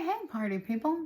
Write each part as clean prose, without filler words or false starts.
Hey, party people.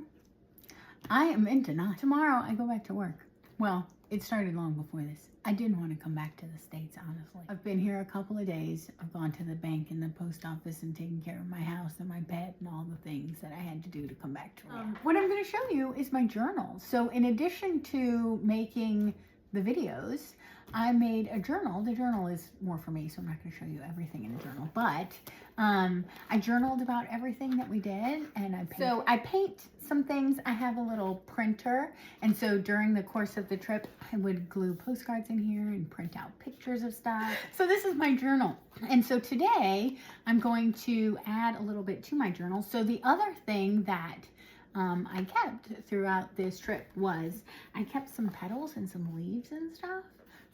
I am in denial. Tomorrow I go back to work. Well, it started long before this. I didn't want to come back to the States, honestly. I've been here a couple of days. I've gone to the bank and the post office and taken care of my house and my pet and all the things that I had to do to come back to reality. What I'm going to show you is my journal. So in addition to making the videos, I made a journal. The journal is more for me, so I'm not going to show you everything in the journal, but I journaled about everything that we did, and I painted. So I paint some things. I have a little printer, and so during the course of the trip, I would glue postcards in here and print out pictures of stuff. So this is my journal, and so today I'm going to add a little bit to my journal. So the other thing that I kept throughout this trip was I kept some petals and some leaves and stuff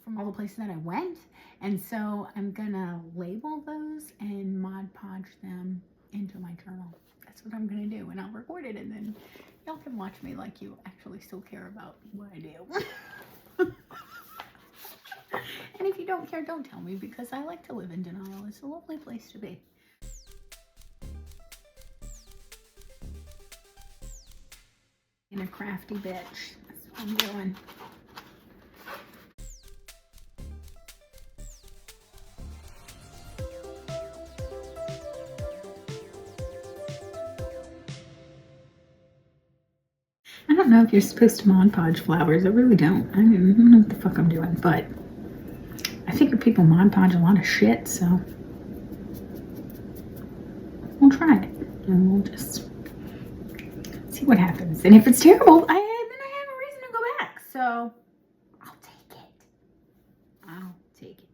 from all the places that I went, and so I'm gonna label those and Mod Podge them into my journal. That's what I'm gonna do, and I'll record it, and then y'all can watch me like you actually still care about what I do. And if you don't care, don't tell me, because I like to live in denial. It's a lovely place to be. In a crafty bitch, that's what I'm doing. I don't know if you're supposed to Mod Podge flowers. I really don't. I don't know what the fuck I'm doing, but I figure people Mod Podge a lot of shit, so we'll try it and we'll just see what happens. And if it's terrible, then I have a reason to go back. So I'll take it. I'll take it.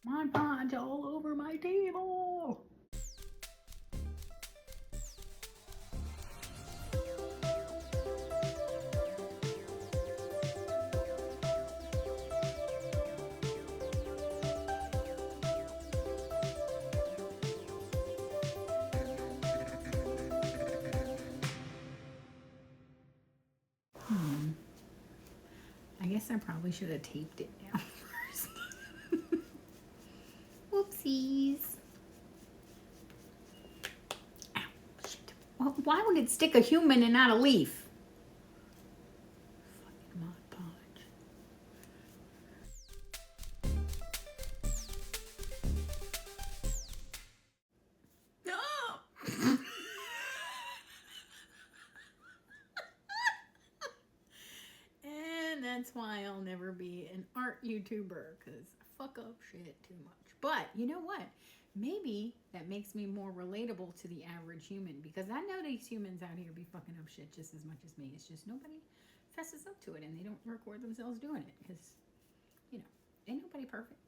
Mod Podge all over my table. I guess I probably should have taped it down first. Whoopsies. Ow, shit. Well, why would it stick a human and not a leaf? Fucking Mod Podge. No! And that's why I'll never be an art YouTuber, because I fuck up shit too much. But you know what? Maybe that makes me more relatable to the average human, because I know these humans out here be fucking up shit just as much as me. It's just nobody fesses up to it, and they don't record themselves doing it, because, you know, ain't nobody perfect.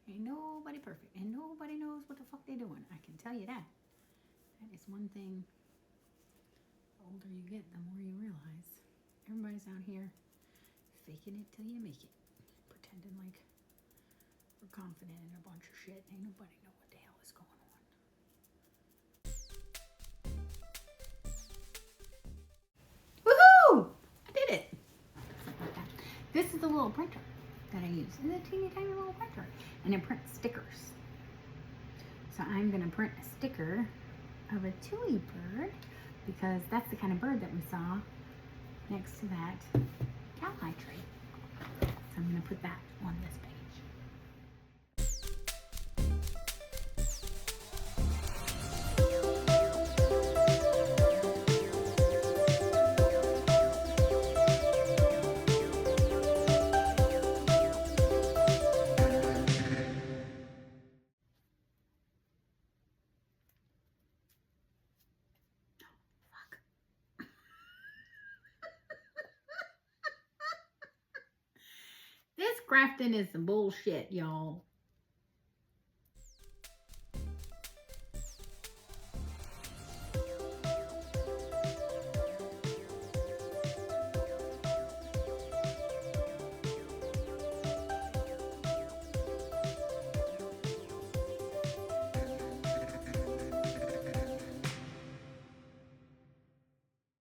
Ain't nobody perfect, and nobody knows what the fuck they're doing. I can tell you that. That is one thing. The older you get, the more you realize. Everybody's out here faking it till you make it. Pretending like we're confident in a bunch of shit. Ain't nobody know what the hell is going on. Woohoo! I did it! This is the little printer that I use. It's a teeny tiny little printer. And it prints stickers. So I'm going to print a sticker of a tui bird, because that's the kind of bird that we saw next to that cowhide tree. So I'm going to put that on this page. This crafting is some bullshit, y'all.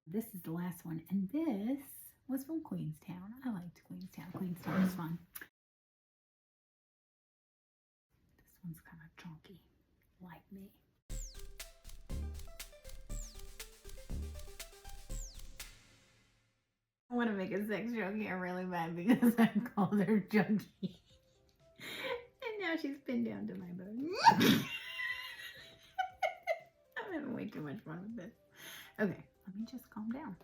This is the last one, and this was from Queenstown. I liked Queenstown. Queenstown was fun. This one's kind of chunky, like me. make a sex joke here really bad because I called her junkie. And now she's pinned down to my bone. I'm having way too much fun with this. Okay, let me just calm down.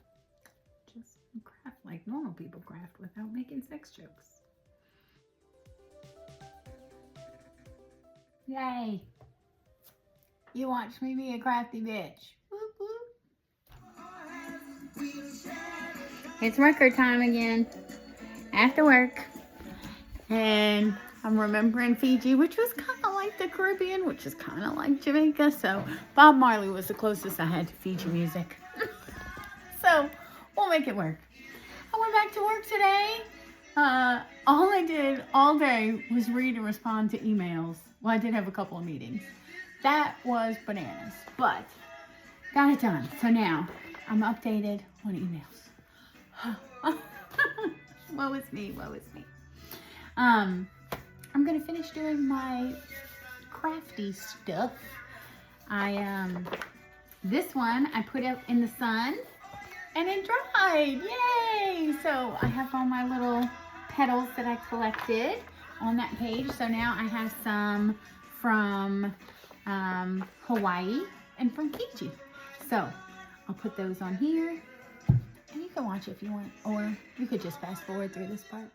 Just craft like normal people craft without making sex jokes. Yay! You watch me be a crafty bitch. Whoop, whoop. It's record time again. After work. And I'm remembering Fiji, which was kind of like the Caribbean, which is kind of like Jamaica. So Bob Marley was the closest I had to Fiji music. So we'll make it work. I went back to work today. All I did all day was read and respond to emails. Well, I did have a couple of meetings. That was bananas, but got it done. So now I'm updated on emails. Woe is me, woe is me. I'm gonna finish doing my crafty stuff. This one I put up in the sun and it dried. Yay! So I have all my little petals that I collected on that page. So now I have some from Hawaii and from Fiji. So I'll put those on here and you can watch if you want, or you could just fast forward through this part.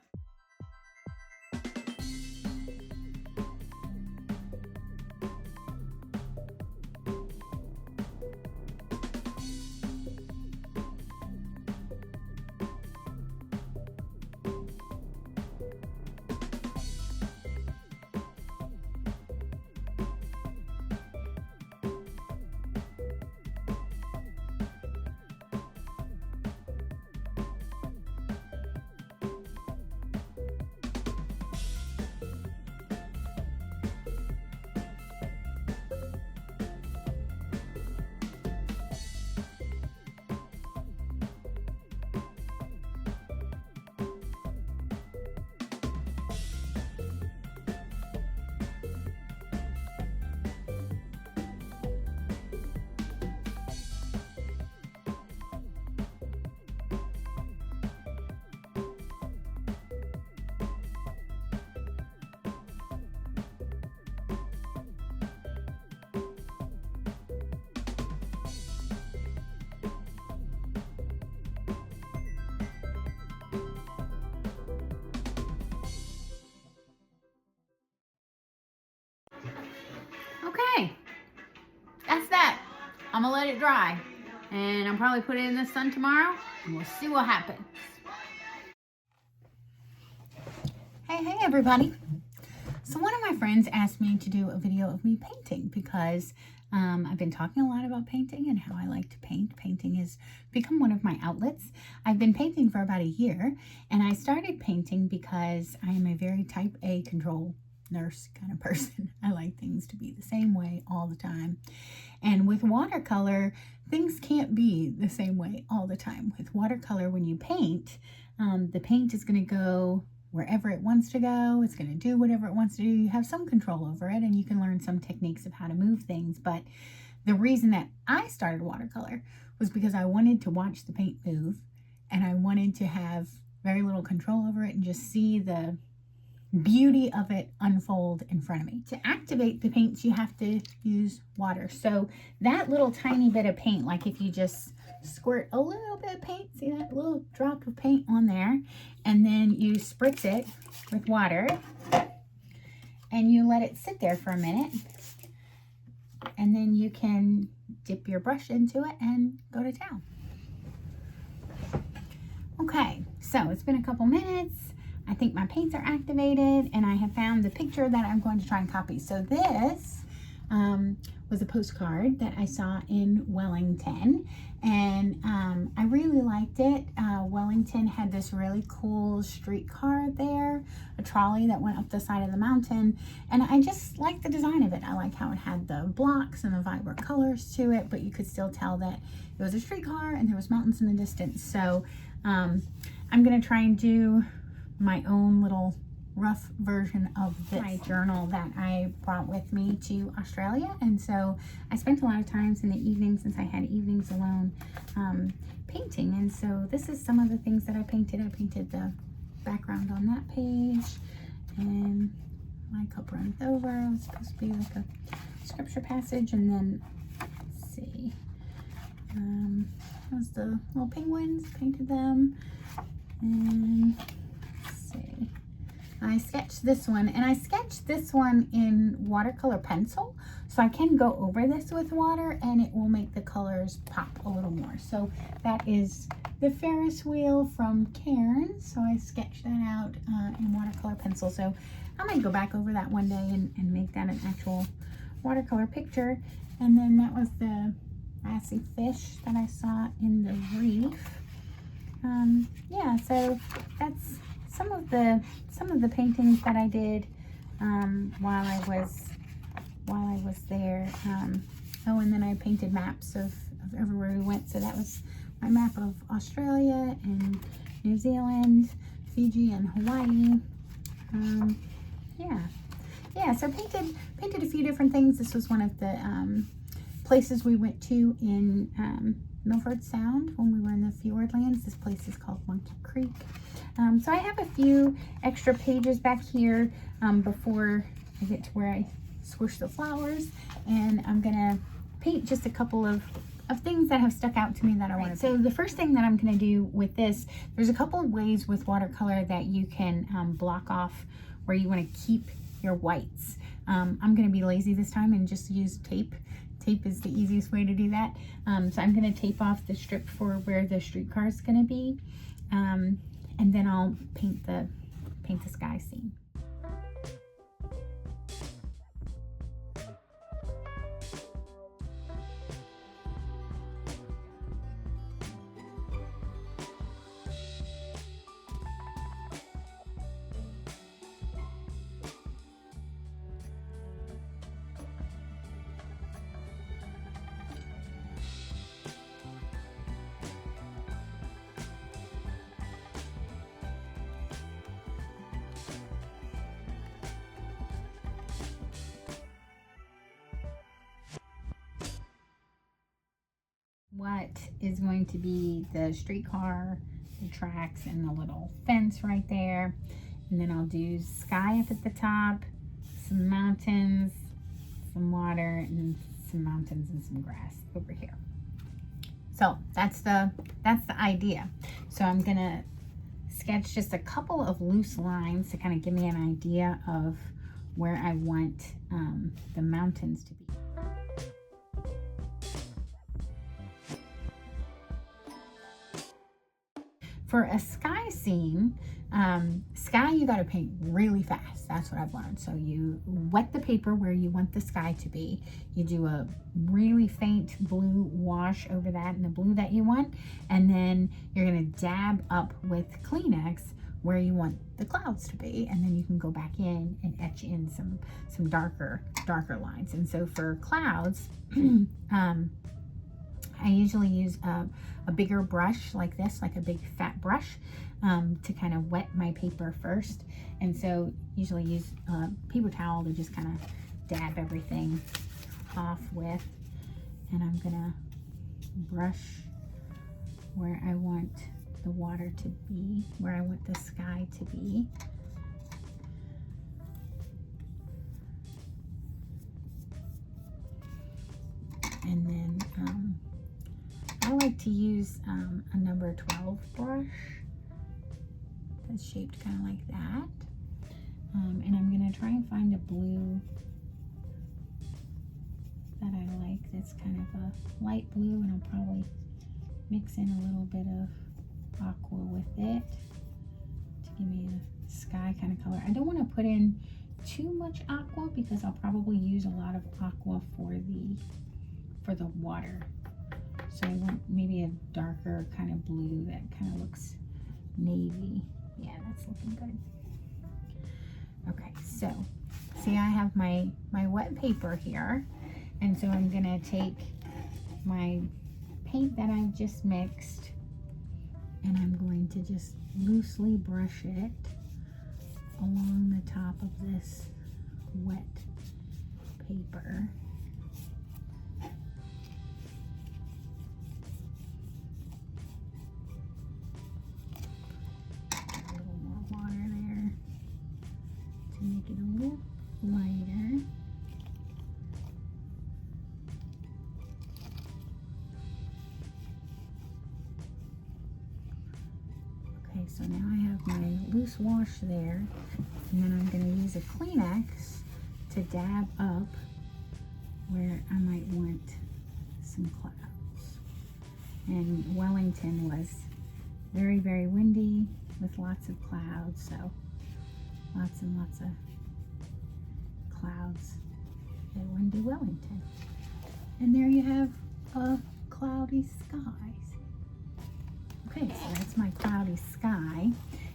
Okay, that's that. I'm gonna let it dry and I'll probably put it in the sun tomorrow and we'll see what happens. Hey everybody. So one of my friends asked me to do a video of me painting because I've been talking a lot about painting and how I like to paint. Painting has become one of my outlets. I've been painting for about a year and I started painting because I am a very type A control nurse kind of person. I like things to be the same way all the time. And with watercolor, things can't be the same way all the time. With watercolor, when you paint, the paint is going to go wherever it wants to go. It's going to do whatever it wants to do. You have some control over it and you can learn some techniques of how to move things. But the reason that I started watercolor was because I wanted to watch the paint move and I wanted to have very little control over it and just see the beauty of it unfold in front of me. To activate the paints, you have to use water. So that little tiny bit of paint, like if you just squirt a little bit of paint, see that little drop of paint on there, and then you spritz it with water and you let it sit there for a minute, and then you can dip your brush into it and go to town. Okay, so it's been a couple minutes. I think my paints are activated and I have found the picture that I'm going to try and copy. So this was a postcard that I saw in Wellington and I really liked it. Wellington had this really cool streetcar there, a trolley that went up the side of the mountain, and I just liked the design of it. I like how it had the blocks and the vibrant colors to it, but you could still tell that it was a streetcar and there was mountains in the distance. So I'm gonna try and do my own little rough version of this my journal that I brought with me to Australia. And so I spent a lot of times in the evening, since I had evenings alone, painting. And so this is some of the things that I painted. I painted the background on that page, and my cup runneth over. It was supposed to be like a scripture passage. And then, let's see, that was the little penguins, painted them. And let's see, I sketched this one, and I sketched this one in watercolor pencil, so I can go over this with water and it will make the colors pop a little more. So that is the Ferris wheel from Cairns. So I sketched that out in watercolor pencil. So I might go back over that one day and make that an actual watercolor picture. And then that was the glassy fish that I saw in the reef. Yeah, so that's some of the paintings that I did while I was there. Oh, and then I painted maps of everywhere we went. So that was my map of Australia and New Zealand, Fiji, and Hawaii. Yeah. So painted a few different things. This was one of the places we went to in Milford Sound when we were in the Fiordlands. This place is called Monkey Creek. So I have a few extra pages back here before I get to where I squish the flowers, and I'm gonna paint just a couple of things that have stuck out to me that I want to. So the first thing that I'm gonna do with this, there's a couple of ways with watercolor that you can block off where you want to keep your whites. I'm gonna be lazy this time and just use tape. Tape is the easiest way to do that. So I'm going to tape off the strip for where the streetcar is going to be, and then I'll paint the sky scene. What is going to be the streetcar, the tracks, and the little fence right there. And then I'll do sky up at the top, some mountains, some water, and some mountains and some grass over here. So that's the idea. So I'm gonna sketch just a couple of loose lines to kind of give me an idea of where I want the mountains to be. For a sky scene, sky you got to paint really fast. That's what I've learned. So you wet the paper where you want the sky to be. You do a really faint blue wash over that and the blue that you want. And then you're going to dab up with Kleenex where you want the clouds to be. And then you can go back in and etch in some darker lines. And so for clouds, I usually use a bigger brush like this, like a big fat brush, to kind of wet my paper first. And so usually use a paper towel to just kind of dab everything off with. And I'm gonna brush where I want the water to be, where I want the sky to be. And then I like to use a number 12 brush that's shaped kind of like that. And I'm going to try and find a blue that I like that's kind of a light blue, and I'll probably mix in a little bit of aqua with it to give me a sky kind of color. I don't want to put in too much aqua because I'll probably use a lot of aqua for the water. So I want maybe a darker kind of blue that kind of looks navy. Yeah, that's looking good. Okay, so see, I have my wet paper here, and so I'm gonna take my paint that I've just mixed, and I'm going to just loosely brush it along the top of this wet paper. A little more water there to make it a little lighter. Okay, so now I have my loose wash there, and then I'm going to use a Kleenex to dab up where I might want some clouds. And Wellington was very, very windy with lots of clouds, so lots and lots of clouds at windy Wellington. And there you have a cloudy skies. Okay, so that's my cloudy sky.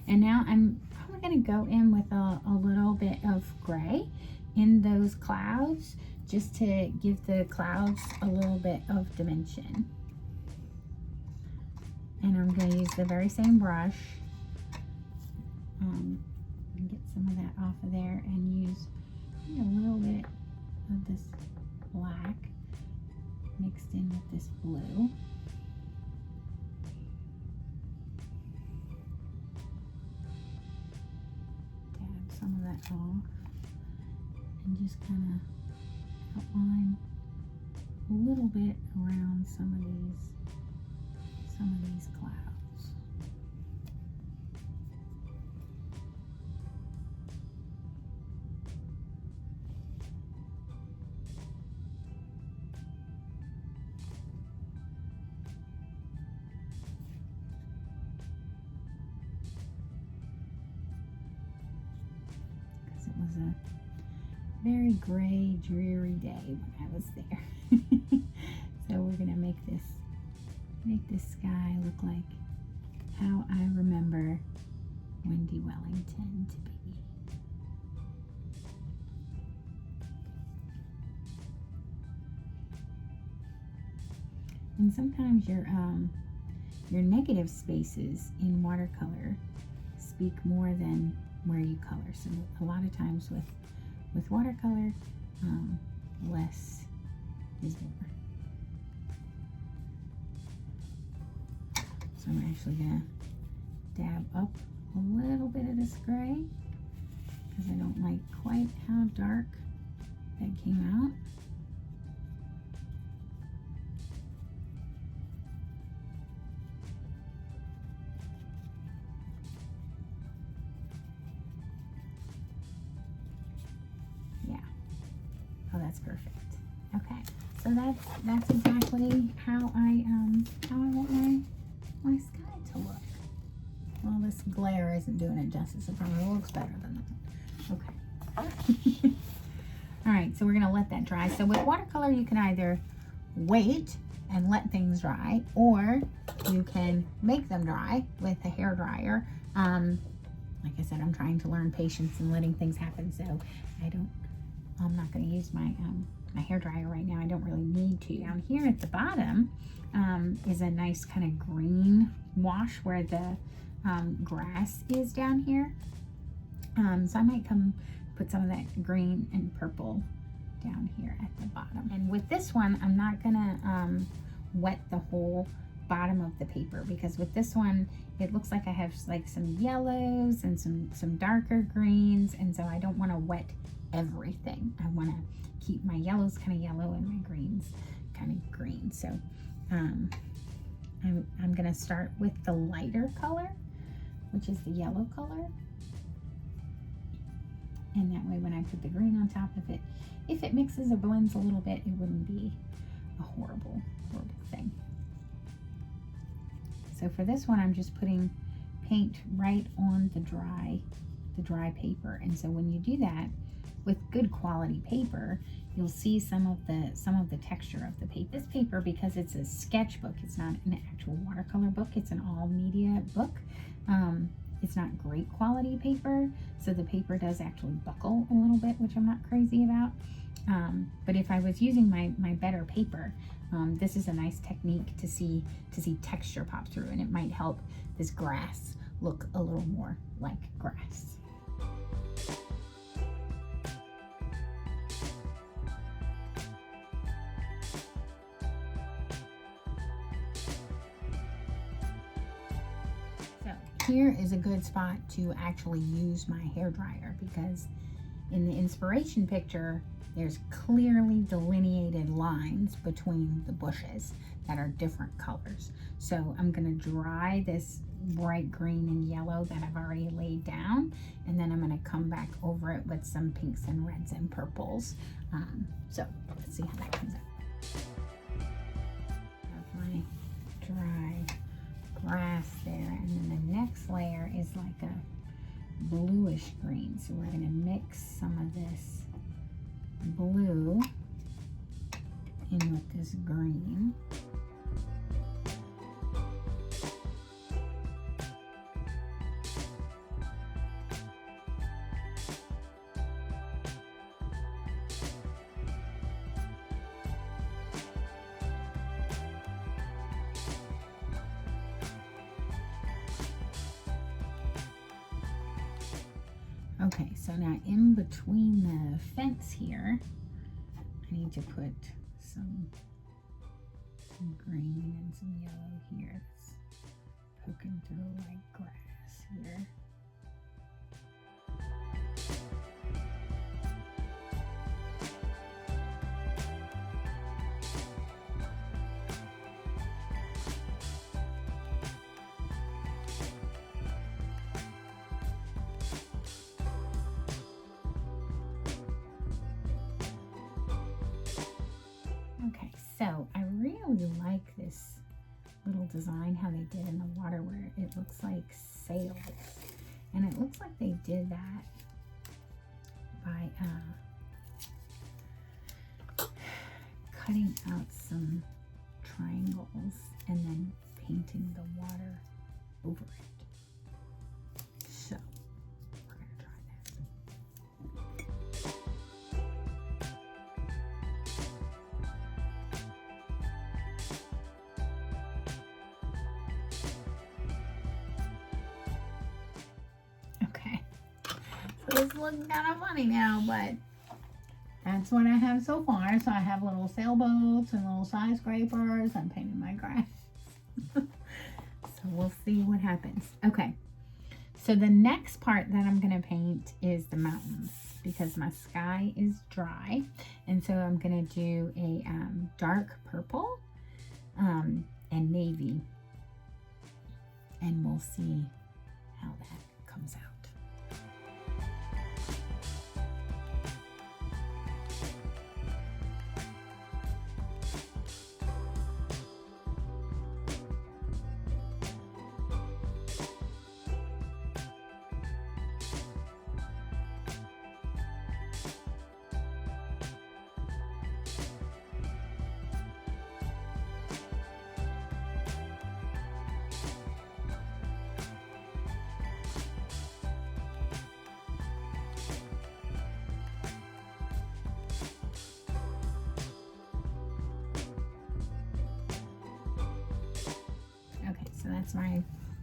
And now I'm probably going to go in with a little bit of gray in those clouds, just to give the clouds a little bit of dimension. And I'm going to use the very same brush and get some of that off of there, and use a little bit of this black mixed in with this blue. Dab some of that off and just kind of outline a little bit around some of these clouds. Because it was a very gray, dreary day when I was there. So we're gonna make this sky look like how I remember windy Wellington to be. And sometimes your negative spaces in watercolor speak more than where you color. So a lot of times with watercolor, less is more. So I'm actually gonna dab up a little bit of this gray because I don't like quite how dark that came out. Yeah. Oh, that's perfect. Okay. So that's exactly how I want my sky to look. Well, this glare isn't doing it justice. It probably looks better than that. Okay. All right, so we're gonna let that dry. So with watercolor, you can either wait and let things dry, or you can make them dry with a hair dryer. Like I said, I'm trying to learn patience and letting things happen, so I'm not gonna use my my hair dryer right now. I don't really need to. Down here at the bottom is a nice kind of green wash where the grass is down here. So I might come put some of that green and purple down here at the bottom. And with this one, I'm not gonna wet the whole bottom of the paper, because with this one, it looks like I have like some yellows and some darker greens, and so I don't want to wet everything. I want to keep my yellows kind of yellow and my greens kind of green. So I'm gonna start with the lighter color, which is the yellow color. And that way when I put the green on top of it, if it mixes or blends a little bit, it wouldn't be a horrible, horrible thing. So for this one, I'm just putting paint right on the dry paper. And so when you do that with good quality paper, you'll see some of the texture of the paper. This paper, because it's a sketchbook, it's not an actual watercolor book, it's an all media book. It's not great quality paper, so the paper does actually buckle a little bit, which I'm not crazy about. But if I was using my better paper, this is a nice technique to see texture pop through, and it might help this grass look a little more like grass. here is a good spot to actually use my hair dryer, because in the inspiration picture, there's clearly delineated lines between the bushes that are different colors. So I'm gonna dry this bright green and yellow that I've already laid down, and then I'm gonna come back over it with some pinks and reds and purples. So let's see how that comes out. Have my dry grass there, and then the next layer is like a bluish green. So we're gonna mix some of this blue in with this green. Okay, so now in between the fence here, I need to put some green and some yellow here. It's poking through like grass here. Okay, so I really like this little design, how they did in the water, where it looks like sails. And it looks like they did that by cutting out some triangles and then painting the water over it. So we're gonna try that. This looks kind of funny now, but that's what I have so far. So I have little sailboats and little skyscrapers. I'm painting my grass. So we'll see what happens. Okay, so the next part that I'm going to paint is the mountains, because my sky is dry. And so I'm going to do a dark purple and navy. And we'll see how that comes out. So that's my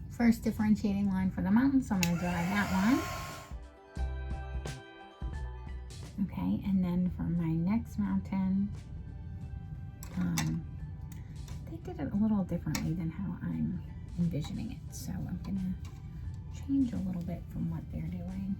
first differentiating line for the mountain, so I'm going to dry that one. Okay, and then for my next mountain, they did it a little differently than how I'm envisioning it. So I'm going to change a little bit from what they're doing.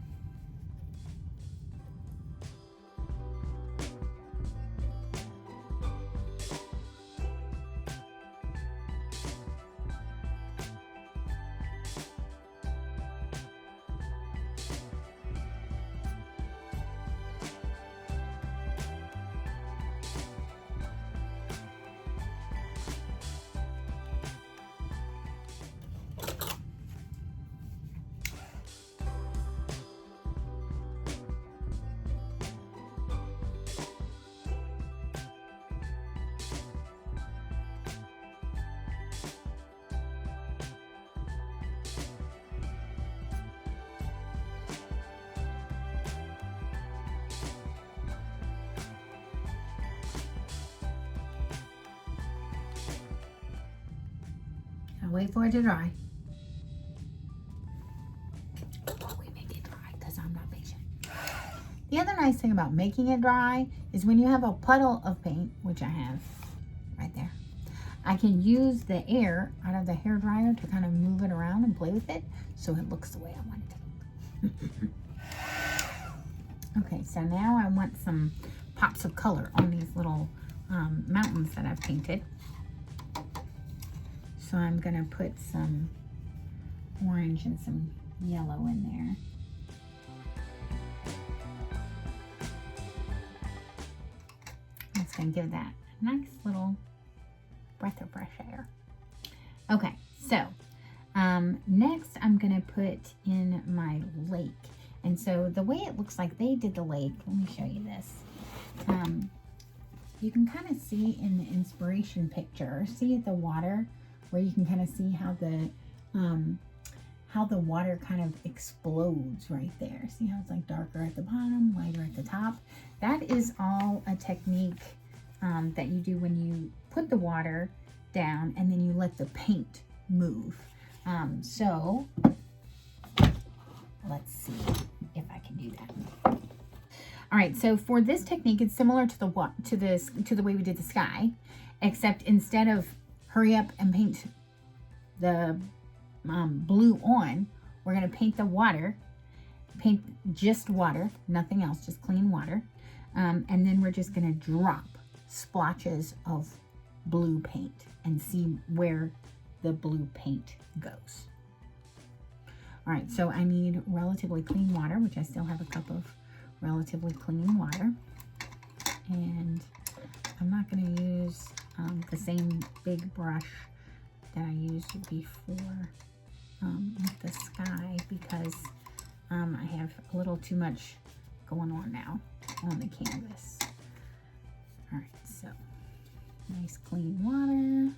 I'll wait for it to dry. We make it dry because I'm not patient. The other nice thing about making it dry is when you have a puddle of paint, which I have right there, I can use the air out of the hair dryer to kind of move it around and play with it so it looks the way I want it to look. Okay, so now I want some pops of color on these little mountains that I've painted. So I'm gonna put some orange and some yellow in there. It's gonna give that a nice little breath of fresh air. Okay, so next I'm gonna put in my lake. And so the way it looks like they did the lake, let me show you this. You can kind of see in the inspiration picture, see at the water, where you can kind of see how the water kind of explodes right there. See how it's like darker at the bottom, lighter at the top? That is all a technique that you do when you put the water down and then you let the paint move. So let's see if I can do that. All right, so for this technique, it's similar to the way we did the sky, except instead of hurry up and paint the blue on, we're gonna paint the water, paint just water, nothing else, just clean water, and then we're just gonna drop splotches of blue paint and see where the blue paint goes. All right, so I need relatively clean water, which I still have a cup of relatively clean water. And I'm not gonna use the same big brush that I used before with the sky because I have a little too much going on now on the canvas. All right, so nice clean water.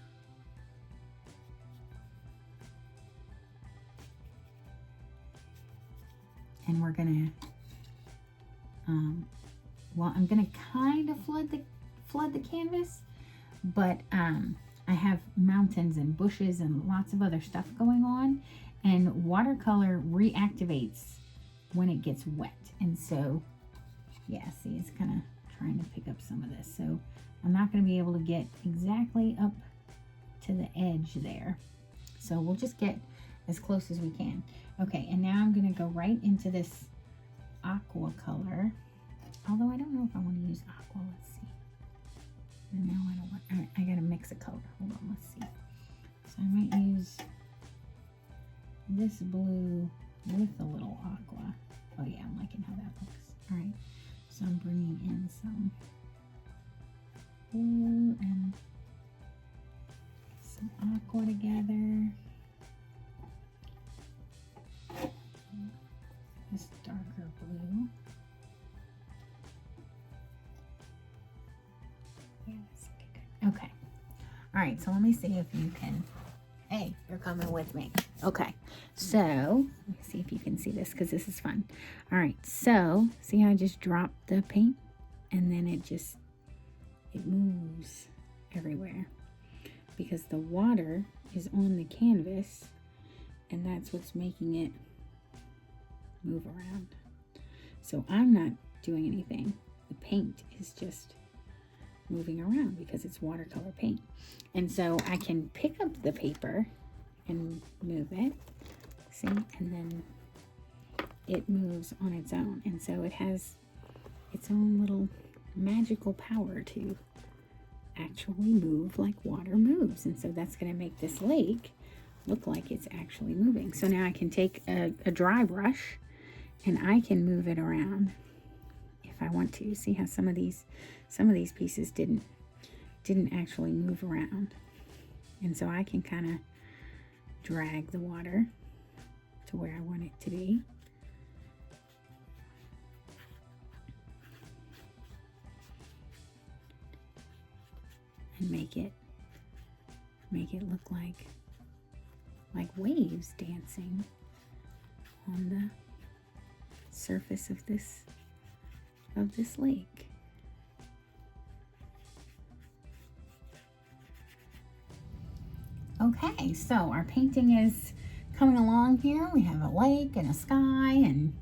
And we're gonna, well, I'm gonna kind of flood the canvas, but I have mountains and bushes and lots of other stuff going on, and watercolor reactivates when it gets wet. And so, yeah, see, it's kind of trying to pick up some of this. So I'm not gonna be able to get exactly up to the edge there. So we'll just get as close as we can. Okay, and now I'm gonna go right into this aqua color. Although I don't know if I want to use aqua, let's see. And now I don't want, I gotta mix a color. Hold on, let's see. So I might use this blue with a little aqua. Oh yeah, I'm liking how that looks. All right, so I'm bringing in some blue and some aqua together. This darker blue. Yeah, that's good. Okay. All right, so let me see if you can. Hey, you're coming with me. Okay, so let me see if you can see this because this is fun. All right, so see how I just dropped the paint and then it moves everywhere because the water is on the canvas and that's what's making it move around. So I'm not doing anything. The paint is just moving around because it's watercolor paint. And so I can pick up the paper and move it, see, and then it moves on its own. And so it has its own little magical power to actually move like water moves. And so that's going to make this lake look like it's actually moving. So now I can take a dry brush and I can move it around if I want to. See how some of these pieces didn't actually move around. And so I can kind of drag the water to where I want it to be. And make it look like waves dancing on the surface of this lake. Okay, so our painting is coming along here. We have a lake and a sky and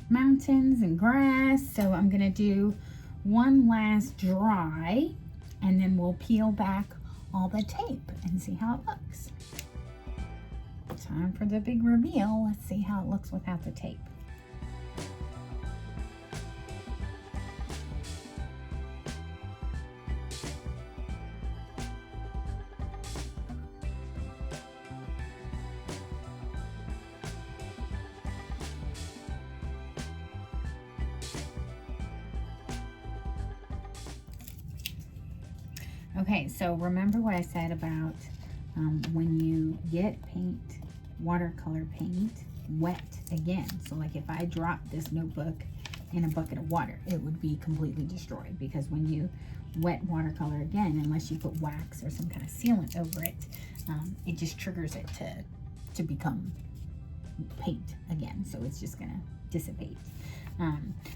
mountains and grass. So I'm gonna do one last dry and then we'll peel back all the tape and see how it looks. Time for the big reveal. Let's see how it looks without the tape. Okay, so remember what I said about when you get paint, watercolor paint, wet again. So like if I dropped this notebook in a bucket of water, it would be completely destroyed, because when you wet watercolor again, unless you put wax or some kind of sealant over it, it just triggers it to become paint again. So it's just gonna dissipate.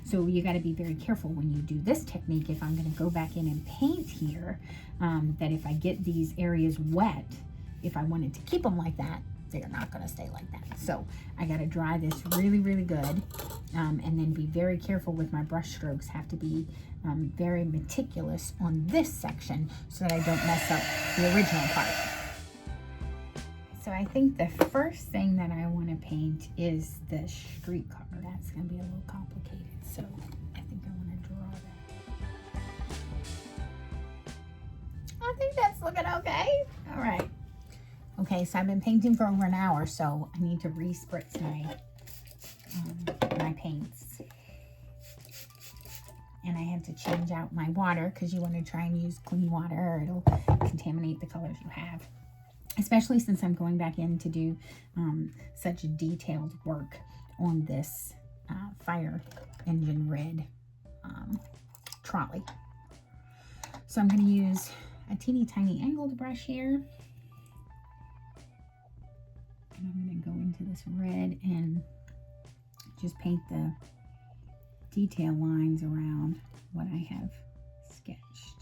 So you got to be very careful when you do this technique. If I'm going to go back in and paint here, that if I get these areas wet, if I wanted to keep them like that, they're not going to stay like that. So I got to dry this really, really good, and then be very careful with my brush strokes. Have to be very meticulous on this section so that I don't mess up the original part. So I think the first thing that I want to paint is the streetcar. That's going to be a little complicated, so I think I want to draw that. I think that's looking okay. All right. Okay, so I've been painting for over an hour, so I need to re-spritz my paints. And I had to change out my water, because you want to try and use clean water or it'll contaminate the colors you have. Especially since I'm going back in to do such detailed work on this fire engine red trolley. So I'm going to use a teeny tiny angled brush here. And I'm going to go into this red and just paint the detail lines around what I have sketched.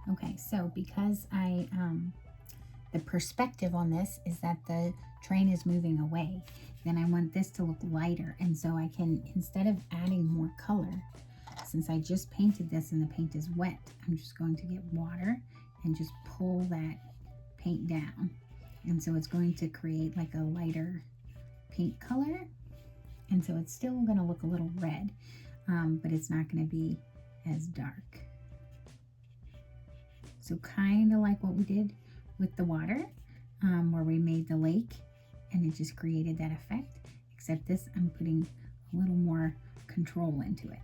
Okay, so because the perspective on this is that the train is moving away, then I want this to look lighter. And so I can, instead of adding more color, since I just painted this and the paint is wet, I'm just going to get water and just pull that paint down. And so it's going to create like a lighter paint color. And so it's still going to look a little red, but it's not going to be as dark. So kind of like what we did with the water, where we made the lake and it just created that effect, except this I'm putting a little more control into it.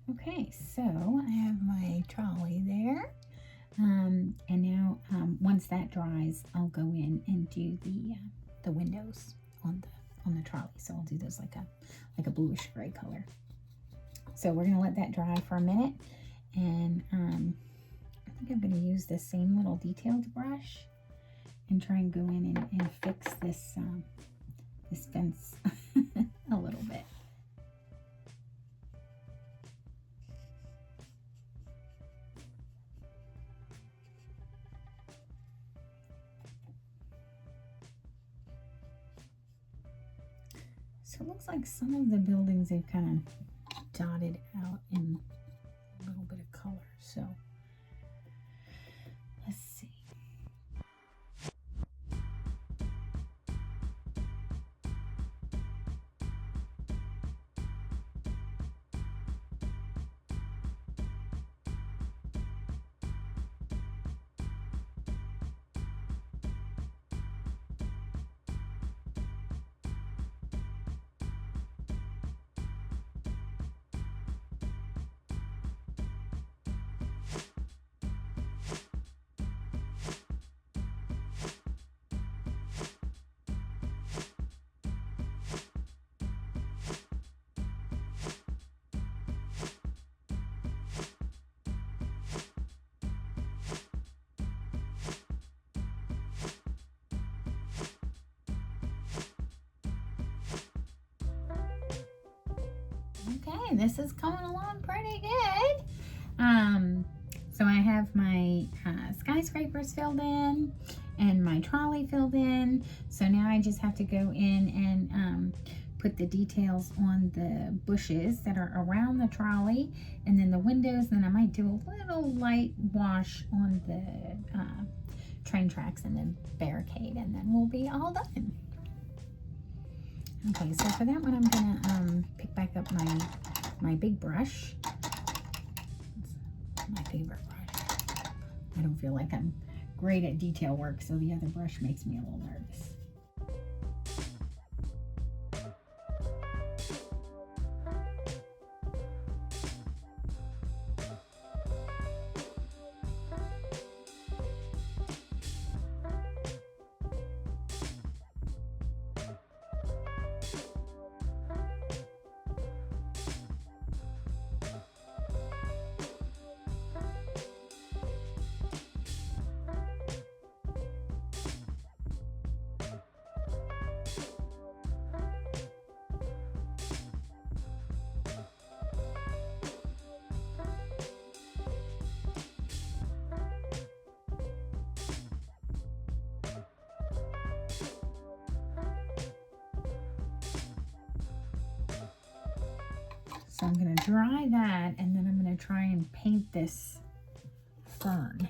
Okay, so I have my trolley there. And now, once that dries, I'll go in and do the windows on the trolley. So I'll do those like a bluish gray color. So we're gonna let that dry for a minute, and I think I'm gonna use the same little detailed brush and try and go in and fix this this fence a little bit. So it looks like some of the buildings they've kind of dotted out in a little bit of color. So let's see. Okay, this is coming along pretty good. So I have my skyscrapers filled in and my trolley filled in. So now I just have to go in and put the details on the bushes that are around the trolley, and then the windows. Then I might do a little light wash on the train tracks and the barricade, and then we'll be all done. Okay, so for that one, I'm gonna pick back up my big brush. It's my favorite brush. I don't feel like I'm great at detail work, so the other brush makes me a little nervous. So I'm going to dry that, and then I'm going to try and paint this fern.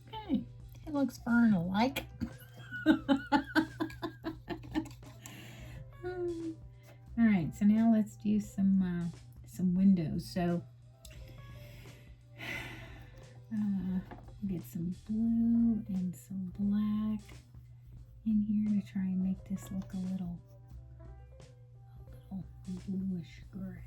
Okay, it looks fern-alike. All right, so now let's do some windows. So get some blue and some black in here to try and make this look a little bluish gray.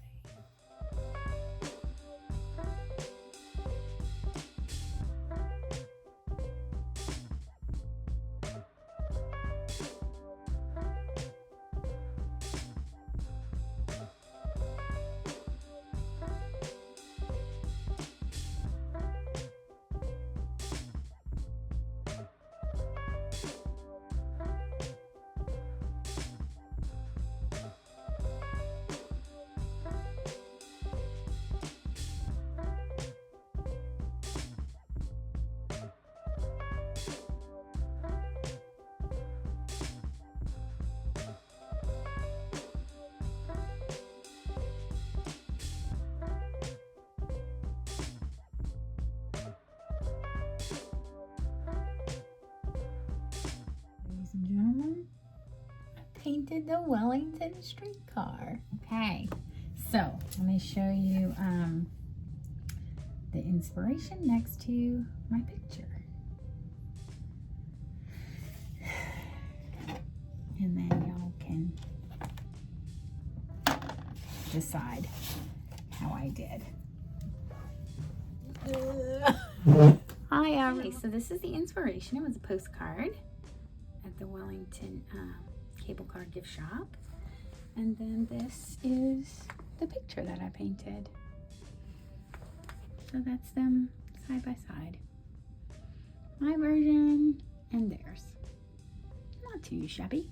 painted the Wellington streetcar. Okay, so let me show you the inspiration next to my picture. And then y'all can decide how I did. Hi, everybody. So this is the inspiration. It was a postcard at the Wellington cable car gift shop. And then this is the picture that I painted. So that's them side by side. My version and theirs. Not too shabby.